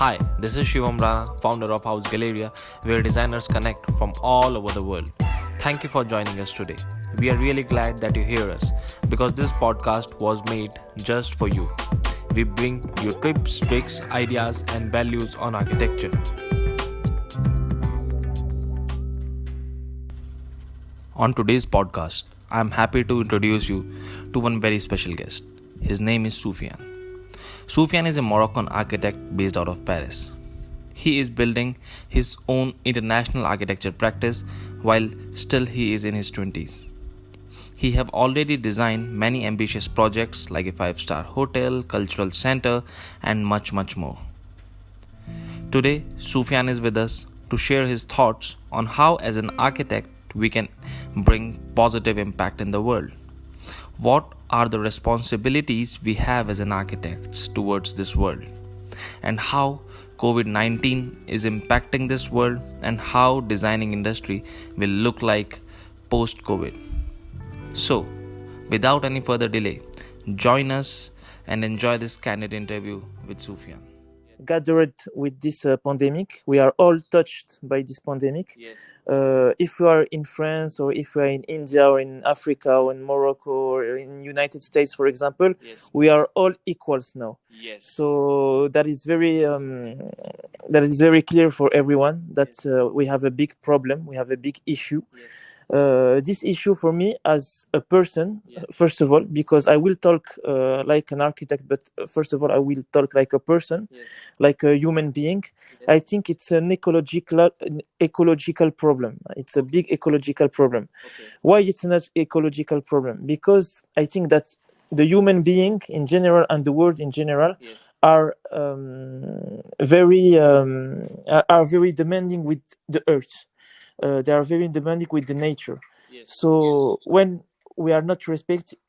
Hi, this is Shivam Rana, founder of House Galleria, where designers connect from all over the world. Thank you for joining us today. We are really glad that you hear us because this podcast was made just for you. We bring you tips, tricks, ideas, and values on architecture. On today's podcast, I am happy to introduce you to one very special guest. His name is Soufiane. Soufiane is a Moroccan architect based out of Paris. He is building his own international architecture practice while still he is in his 20s. He have already designed many ambitious projects like a 5-star hotel, cultural center and much more. Today, Soufiane is with us to share his thoughts on how as an architect we can bring positive impact in the world. What are the responsibilities we have as an architects towards this world, and how COVID-19 is impacting this world, and how designing industry will look like post-COVID. So, without any further delay, join us and enjoy this candid interview with Soufiane. Gathered with this pandemic. We are all touched by this pandemic. Yes. If you are in France or if you are in India or in Africa or in Morocco or in United States, for example, Yes. we are all equals now. Yes. So that is very clear for everyone that we have a big problem. We have a big issue. Yes. This issue for me as a person, Yes. first of all, because I will talk like an architect, but first of all, I will talk like a person, Yes. like a human being. Yes. I think it's an ecological problem. It's a big ecological problem. Okay. Why it's not ecological problem? Because I think that the human being in general and the world in general Yes. are very demanding with the earth. They are very demanding with the nature. Yes. So when we are not respecting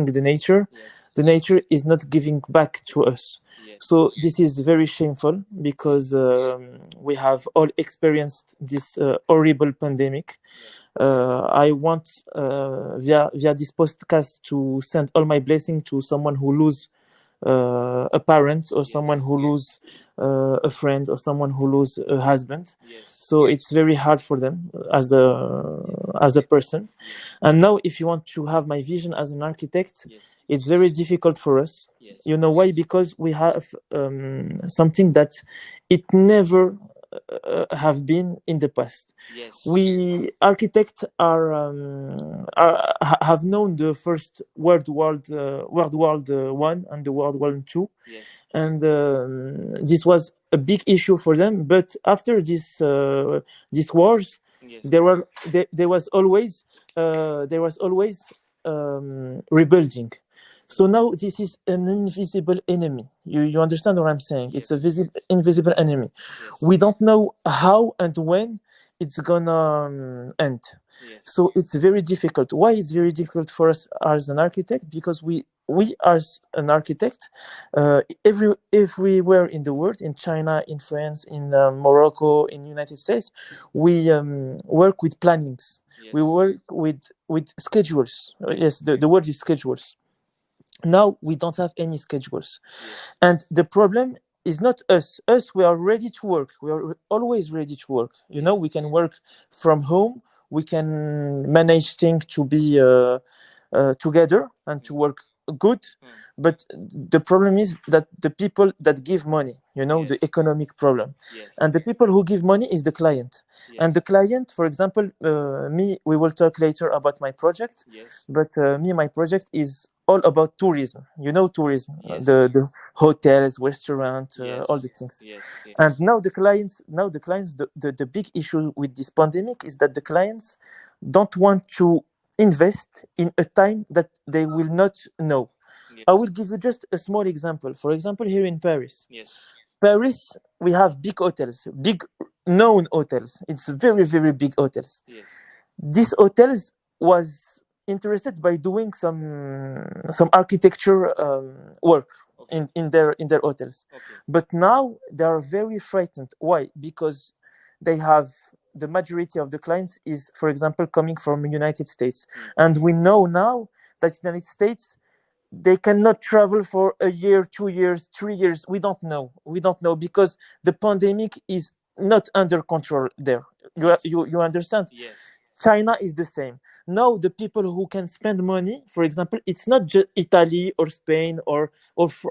the nature, Yes. the nature is not giving back to us. Yes. So this is very shameful because we have all experienced this horrible pandemic. I want via this podcast to send all my blessing to someone who lose a parent or someone who lose a friend or someone who lose a husband. Yes. So it's very hard for them as a person. And now if you want to have my vision as an architect, Yes. it's very difficult for us. Yes. You know why? Because we have something that it never have been in the past. Yes. We architects have known the first World War One and the World War Two, Yes. and this was a big issue for them. But after these wars, Yes. there was always rebuilding. So now this is an invisible enemy. You understand what I'm saying? Yes. It's a invisible enemy. Yes. We don't know how and when it's gonna end. Yes. So it's very difficult. Why it's very difficult for us as an architect? Because we as an architect, everywhere in the world, in China, in France, in Morocco, in United States, we work with plannings. Yes. We work with schedules. Yes, the word is schedules. Now we don't have any schedules. Yes. And the problem is not us. Us, we are ready to work. We are always ready to work. You know, we can work from home. We can manage things to be together and to work good. But the problem is that the people that give money, you know, Yes. the economic problem. Yes. And the people who give money is the client. Yes. And the client, for example, we will talk later about my project. Yes. But my project is all about tourism. You know, tourism, Yes. the hotels, restaurants, Yes. all the things. Yes. Yes. And now the clients, the big issue with this pandemic is that the clients don't want to invest in a time that they will not know. Yes. I will give you just a small example. For example, here in Paris. Yes. Paris, we have big hotels, big known hotels. It's very, very big hotels. Yes. These hotels was interested by doing some architecture work Okay. in their hotels. Okay. But now they are very frightened. Why? Because they have the majority of the clients is, for example, coming from United States. And we know now that United States they cannot travel for a year, 2 years, 3 years. We don't know because the pandemic is not under control there. Yes. You understand. Yes. China is the same. Now the people who can spend money, for example, it's not just Italy or Spain or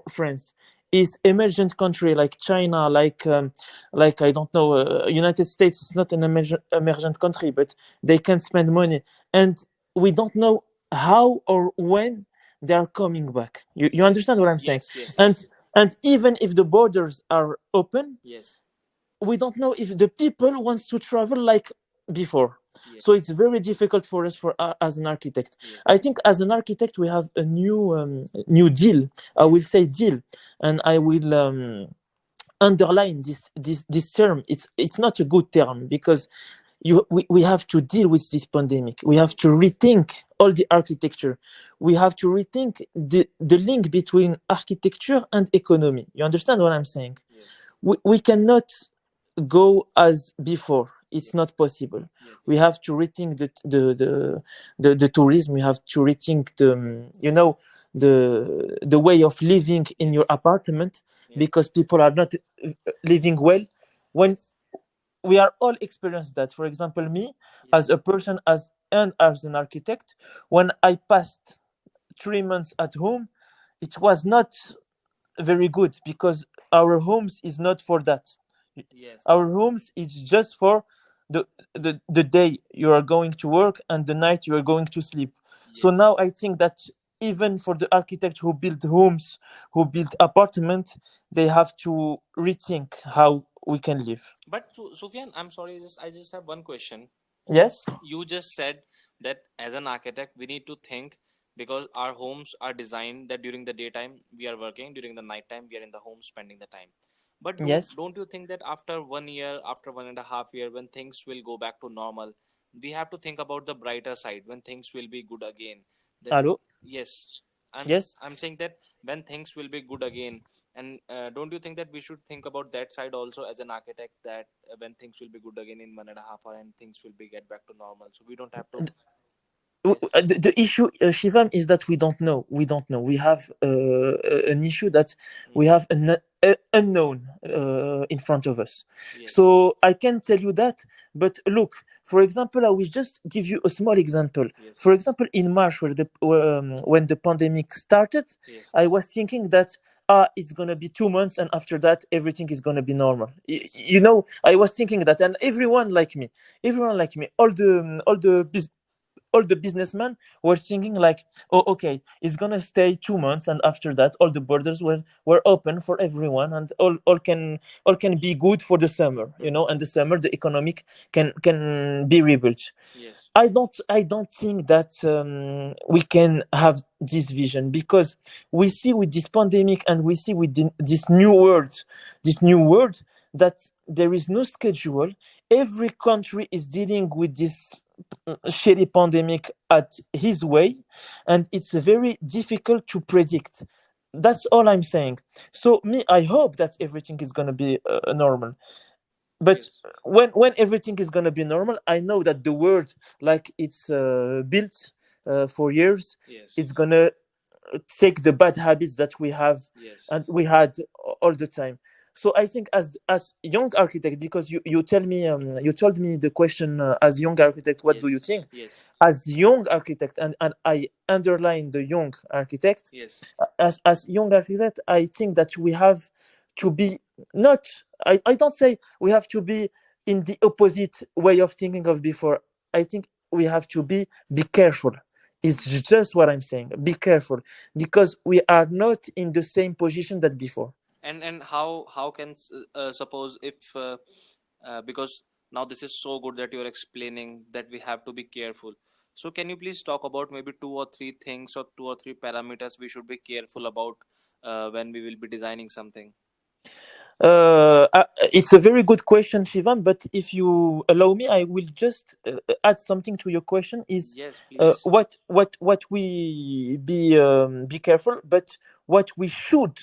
France. It's emergent country like China, like I don't know, United States. It's not an emergent country, but they can spend money, and we don't know how or when they are coming back. You understand what I'm saying? Yes. Yes. And Yes. and even if the borders are open, Yes. we don't know if the people wants to travel like before. So Yes. it's very difficult for us for as an architect. Yes. I think as an architect we have a new deal. I will say deal, and I will underline this term. It's not a good term because we have to deal with this pandemic. We have to rethink all the architecture. We have to rethink the link between architecture and economy. You understand what I'm saying? Yes. We cannot go as before. It's not possible. Yes. We have to rethink the tourism. We have to rethink the way of living in your apartment, Yes. because people are not living well. When we are all experienced that. For example, me as Yes. a person, as an architect, when I passed 3 months at home, it was not very good because our homes is not for that. Yes. Our homes is just for the day you are going to work and the night you are going to sleep. So Yes. now I think that even for the architect who build homes, who build apartment, they have to rethink how we can live. But Sufyan, I'm sorry, I just have one question. Yes. You just said that as an architect we need to think, because our homes are designed that during the daytime we are working, during the nighttime we are in the home spending the time. But Yes. don't you think that after 1 year, after 1.5 year, when things will go back to normal, we have to think about the brighter side, when things will be good again? That Hello. yes, i'm Yes. I'm saying that when things will be good again, and don't you think that we should think about that side also as an architect, that when things will be good again in 1.5 hour and things will be get back to normal, so we don't have to. Yes. The issue, Shivam, is that we don't know. We have an issue that we Mm. have an unknown in front of us. Yes. So I can tell you that. But look, for example, I will just give you a small example. Yes. For example, in March, when the pandemic started, Yes. I was thinking that it's gonna be 2 months, and after that everything is gonna be normal. I was thinking that, and everyone like me, all the businessmen were thinking like, oh, okay, it's gonna stay 2 months, and after that all the borders were open for everyone, and all can be good for the summer, Mm-hmm. and the summer the economic can be rebuilt. Yes. I don't think that we can have this vision, because we see with this pandemic, and we see with this new world, that there is no schedule. Every country is dealing with this shitty pandemic at his way, and it's very difficult to predict. That's all I'm saying. So me, I hope that everything is going to be normal. But Yes. when everything is going to be normal, I know that the world, like it's built for years, Yes. it's going to take the bad habits that we have Yes. and we had all the time. So I think as young architect, because you told me the question, as young architect, what do you Yes. think? Yes. As young architect, and I underline the young architect, Yes. as young architect, I think that we have to be, not, I don't say we have to be in the opposite way of thinking of before. I think we have to be careful. It's Mm. just what I'm saying. Be careful, because we are not in the same position that before. And how can suppose if because now this is so good that you're explaining that we have to be careful. So can you please talk about maybe two or three things or two or three parameters we should be careful about when we will be designing something? It's a very good question, Shivan. But if you allow me, I will just add something to your question. Is Yes, please. what we be careful, but what we should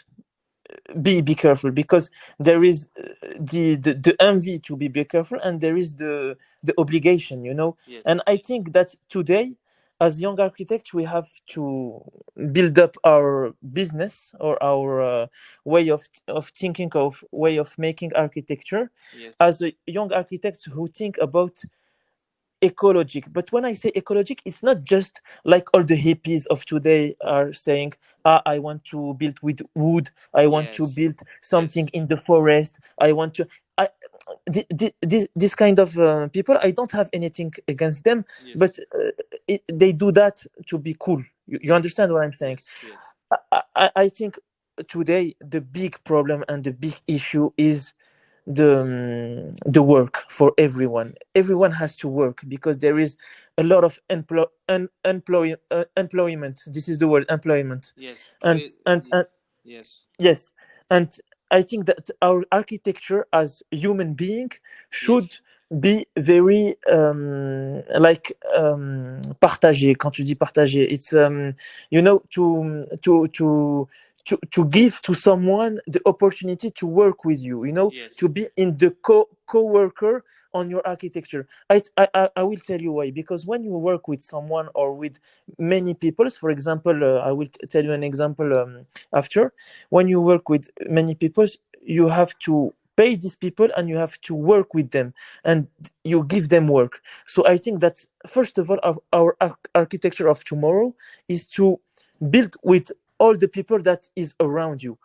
be careful, because there is the envy to be careful, and there is the obligation. Yes. And I think that today, as young architects, we have to build up our business or our way of thinking, of way of making architecture, Yes. as a young architect who think about ecologic. But when I say ecologic, it's not just like all the hippies of today are saying, I want to build with wood, I want to Yes. build Yes. something in the forest, I want to. I, this kind of people, I don't have anything against them, but Yes. they do that to be cool. You Yes. understand what I'm saying? Yes. Yes. I think today the big problem and the big issue is the work for everyone. Everyone has to work because there is a lot of employment. This is the word, employment. Yes. and Today. and Yes. yes, and I think that our architecture as human being should Yes. be very like partagé. Quand tu dis partagé, it's you know, to give to someone the opportunity to work with you, you know, to Yes. be in the co-worker on your architecture. I will tell you why. Because when you work with someone or with many people, for example, I will tell you an example after. When you work with many people, you have to pay these people and you have to work with them, and you give them work. So I think that first of all, our architecture of tomorrow is to build with all the people that is around you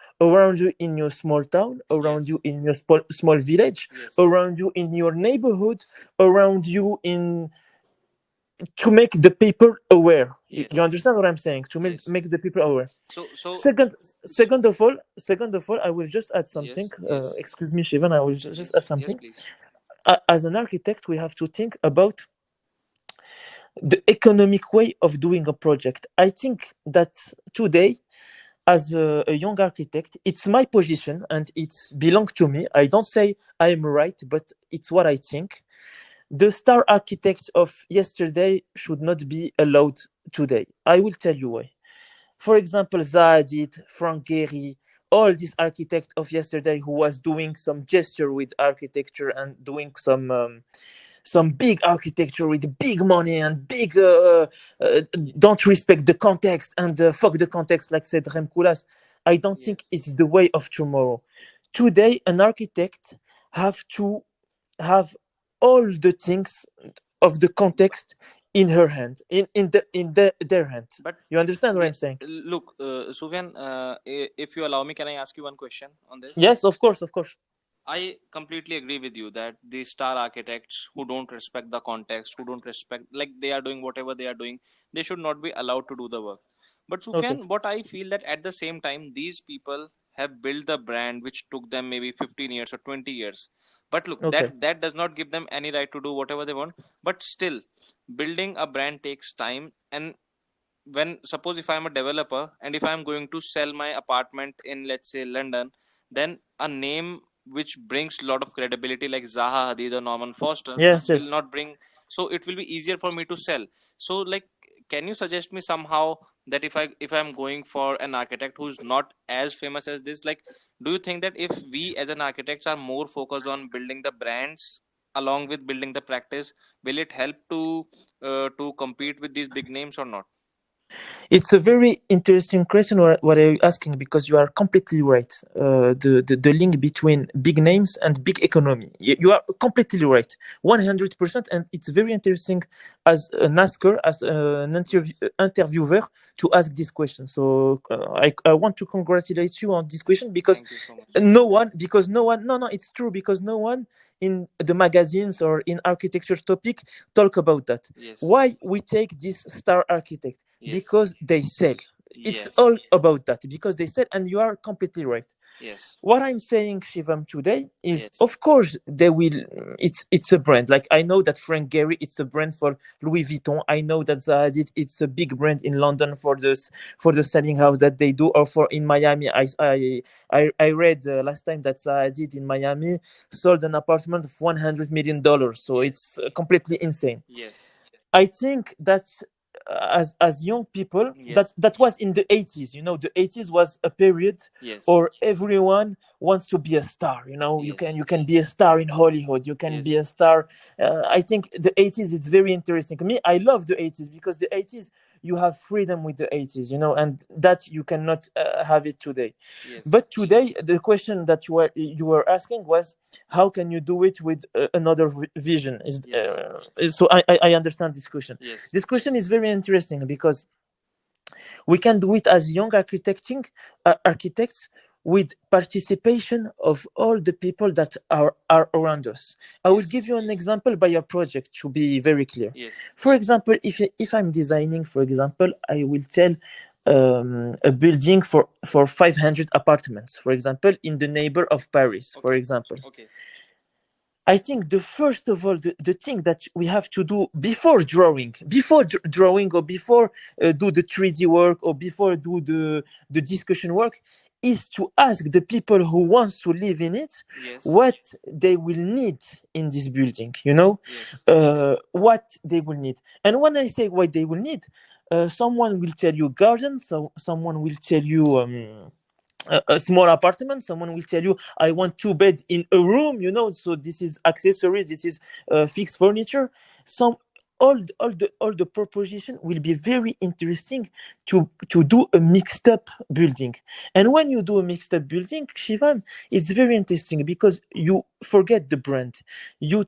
in your small town, around you Yes. in your small village, Yes. around you in your neighborhood, around you in, to make the people aware. You Yes. understand what I'm saying? To Yes. make the people aware. So. Second, So. second of all, I will just add something. Yes. Yes. Excuse me, Shivan. I will just add Yes. Yes, something. please. As an architect, we have to think about the economic way of doing a project. I think that today, as a young architect, it's my position and it's belong to me. I don't say I am right, but it's what I think. The star architects of yesterday should not be allowed today. I will tell you why. For example, Zaha Hadid, Frank Gehry, all these architects of yesterday who was doing some gesture with architecture and doing some big architecture with big money and big don't respect the context and fuck the context, like said Rem Koolhaas. I don't think Yes. it's the way of tomorrow. Today, an architect have to have all the things of the But, context in her hand, in their hand. but You understand what yeah, I'm saying? look, Sufyan, if you allow me, can I ask you one question on this? Yes, of course, of course. I completely agree with you that the star architects who don't respect the context, who don't respect, like they are doing whatever they are doing, they should not be allowed to do the work. But Okay, Sufyan, what I feel that at the same time, these people have built the brand which took them maybe 15 years or 20 years. But look, okay. that does not give them any right to do whatever they want. But still, building a brand takes time. And when suppose if I'm a developer and if I'm going to sell my apartment in, let's say, London, then a name which brings a lot of credibility like Zaha Hadid or Norman Foster Yes, will yes. not bring, so it will be easier for me to sell. So like, can you suggest me somehow that if I'm going for an architect who's not as famous as this, like, do you think that if we as an architects are more focused on building the brands along with building the practice, will it help to compete with these big names or not? It's a very interesting question. What are you asking? Because you are completely right. The link between big names and big economy. You are completely right, 100%. And it's very interesting as an asker, as an interviewer, to ask this question. So I want to congratulate you on this question because Thank you so much. no one, no, no, it's true, because no one in the magazines or in architecture topic talk about that. Yes. Why we take this star architect? Yes. Because they sell. It's Yes. all about that, because they sell, and you are completely right. Yes. What I'm saying, Shivam, today is, Yes. of course, they will. It's a brand. Like, I know that Frank Gehry, it's a brand for Louis Vuitton. I know that Zaha Hadid, it's a big brand in London for this, for the selling house that they do, or for in Miami. I read last time that Zaha Hadid in Miami sold an apartment of $100 million. So Yes. it's completely insane. Yes. I think that as young people, Yes. that was in the 80s. The 80s was a period Yes. or everyone wants to be a star. You can Yes. you can be a star in Hollywood, you can be Yes. a star. I think the 80s, it's very interesting. Me, I love the 80s because the 80s, you have freedom with the 80s, and that you cannot have it today. Yes. But today, the question that you were asking was, how can you do it with another vision? Yes. So I understand this question. Yes. This question is very interesting because we can do it as young architects with participation of all the people that are around us. I will Yes. give you an example by a project to be very clear. Yes. For example, if I'm designing, for example, I will tell a building for 500 apartments, for example, in the neighbor of Paris, for Okay. example. Okay. I think the first of all, the thing that we have to do before drawing, or before do the 3D work, or before do the discussion work, is to ask the people who wants to live in it Yes. what they will need in this building. Yes. What they will need. And when I say what they will need, someone will tell you garden, so someone will tell you a small apartment, someone will tell you I want 2 bed in a room, so this is accessories, this is fixed furniture. Some all the proposition will be very interesting to do a mixed up building. And when you do a mixed up building, Shivan, it's very interesting because you forget the brand. You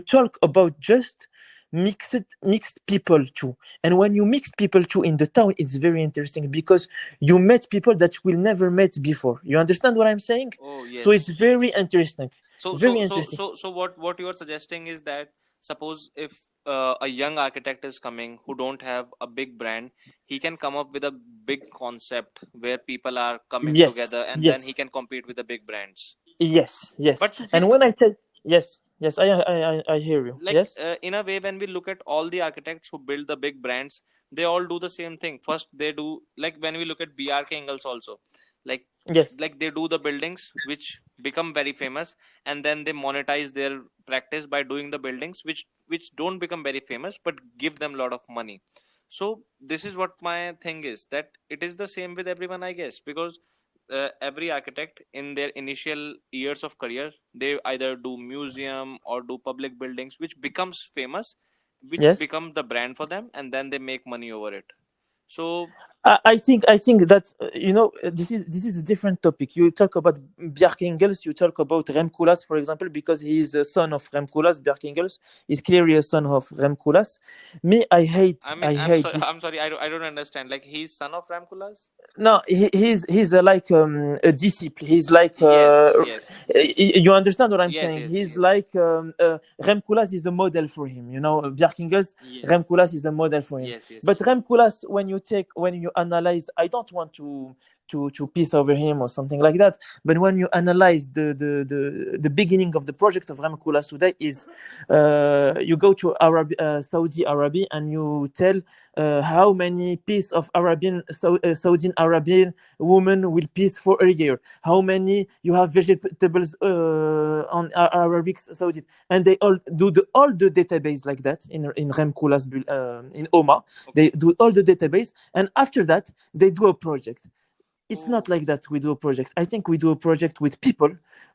talk about just mixed people too. And when you mix people too in the town, it's very interesting because you met people that will never met before. You understand what I'm saying? Oh, So it's yes. very interesting. So, Very so, so, interesting. so, so, what you are suggesting is that, suppose if a young architect is coming who don't have a big brand, he can come up with a big concept where people are coming Yes, together, and then he yes, can compete with the big brands. yes, yes. But Sufyan, And when I tell, yes, yes, I hear you. like, Yes, in a way, when we look at all the architects who build the big brands, they all do the same thing. First they do, like when we look at BRK Ingles also, like yes, they do the buildings which become very famous, and then they monetize their practice by doing the buildings which don't become very famous but give them a lot of money. So this is what my thing is, that it is the same with everyone, I guess, because every architect in their initial years of career, they either do museum or do public buildings which becomes famous, which yes. become the brand for them, and then they make money over it. So I think that this is a different topic. You talk about Bjarke Ingels, you talk about Rem Koolhaas, for example, because he is a son of Rem Koolhaas. Bjarke Ingels is clearly a son of Rem Koolhaas. Me, I hate I mean, I I'm hate sorry, this. I don't understand, like he's son of Ramkulas. No, he's like a disciple. He's like Yes, yes, you understand what I'm yes, saying? yes, He's like Rem Koolhaas is a model for him. Bjarke Ingels, Rem yes, Koolhaas is a model for him. yes, yes, But yes. Rem Koolhaas, when you analyze, I don't want to piss over him or something like that. But when you analyze the beginning of the project of Rem Koolhaas today, is you go to Saudi Arabia and you tell how many piece of Saudi Arabian women will piece for a year, how many you have vegetables on Arabic Saudi, and they all the database like that in Rem Koolhaas in OMA. They Okay. do all the database, and after that they do a project. It's Oh, not like that we do a project. I think we do a project with people.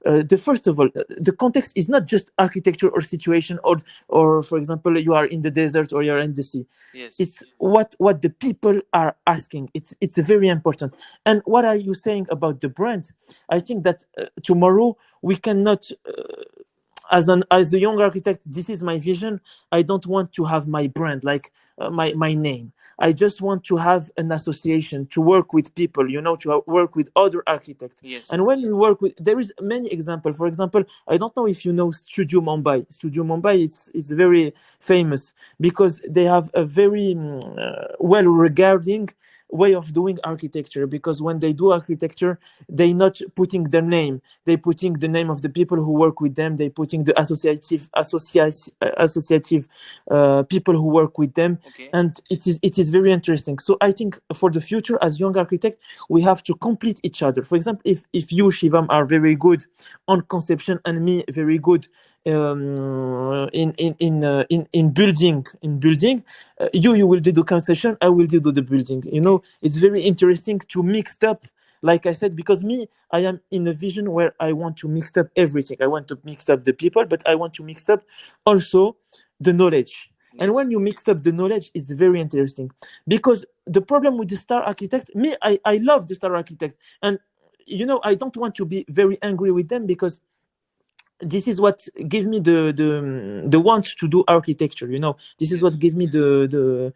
The first of all, the context is not just architecture or situation, or for example, you are in the desert or you're in the sea. yes. It's what the people are asking. It's very important. And what are you saying about the brand? I think that tomorrow we cannot as a young architect, this is my vision. I don't want to have my brand, like my name. I just want to have an association, to work with people, to work with other architects. Yes. And when you work with, there is many examples. For example, I don't know if you know Studio Mumbai. Studio Mumbai, it's very famous because they have a very well regarding way of doing architecture, because when they do architecture, they not putting their name, they putting the name of the people who work with them, they putting the associative people who work with them. Okay. And it is very interesting. So I think for the future, as young architects, we have to complete each other. For example, if you, Shivam, are very good on conception and me very good in building you will do the conception, I will do the building. It's very interesting to mix up, like I said, because me, I am in a vision where I want to mix up everything. I want to mix up the people, but I want to mix up also the knowledge. And when you mix up the knowledge, it's very interesting. Because the problem with the star architect, me, I love the star architect. And I don't want to be very angry with them, because this is what gave me the want to do architecture. This is what gave me the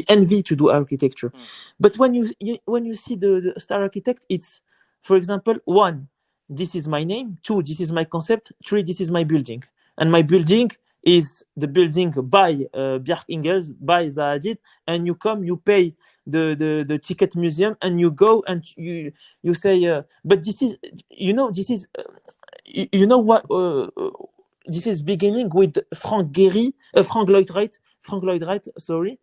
envy to do architecture. But when you see the star architect, it's, for example, one, this is my name; two, this is my concept; three, this is my building. And my building is the building by Bjark Ingels, by Zaha Hadid. And you pay the ticket museum, and you go and you say, but this is, this is, what, this is beginning with Frank Lloyd Wright, sorry,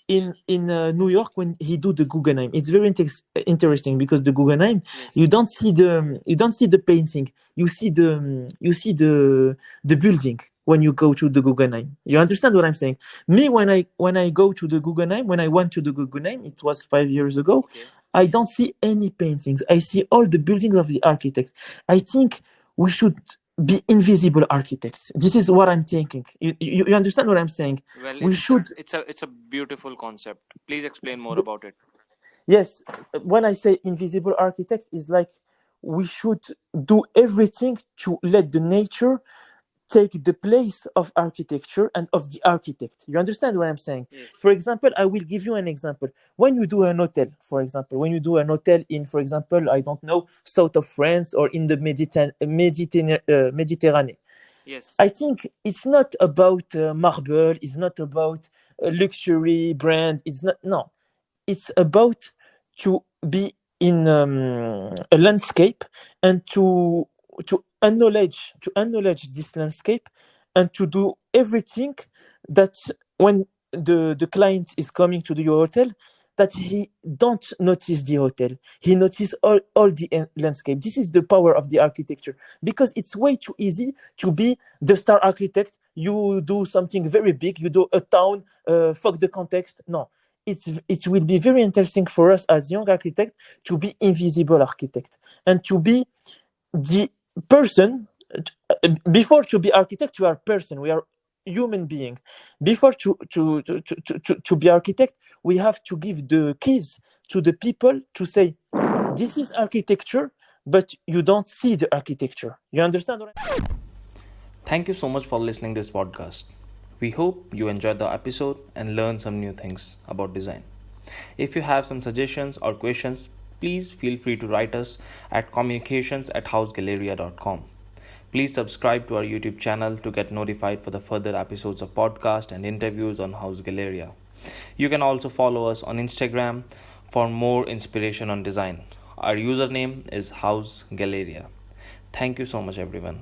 in New York, when he do the Guggenheim. It's very interesting, because the Guggenheim, you don't see the painting, you see the building when you go to the Guggenheim. You understand what I'm saying? Me, when I go to the Guggenheim, when I went to the Guggenheim, it was 5 years ago. I don't see any paintings. I see all the buildings of the architects. I think we should be invisible architects. This is what I'm thinking. You understand what I'm saying? Well, We should. it's a beautiful concept. Please explain more about it. Yes, when I say invisible architect, is like we should do everything to let the nature take the place of architecture and of the architect. You understand what I'm saying? Yes. For example, I will give you an example. When you do an hotel, for example, in, for example, I don't know, south of France, or in the Mediterranean. Yes. I think it's not about marble. It's not about luxury brand. It's not. No, it's about to be in a landscape, and to acknowledge this landscape, and to do everything that when the client is coming to your hotel, that he don't notice the hotel, he notice all the landscape. This is the power of the architecture, because it's way too easy to be the star architect. You do something very big, you do a town, fuck the context. No, it will be very interesting for us as young architects to be invisible architect, and to be the person. Before to be architect, you are person, we are human being. Before to be architect, we have to give the keys to the people to say, this is architecture, but you don't see the architecture. You understand what Thank you so much for listening this podcast. We hope you enjoyed the episode and learned some new things about design. If you have some suggestions or questions, please feel free to write us at communications@housegalleria.com. Please subscribe to our YouTube channel to get notified for the further episodes of podcast and interviews on House Galleria. You can also follow us on Instagram for more inspiration on design. Our username is House Galleria. Thank you so much, everyone.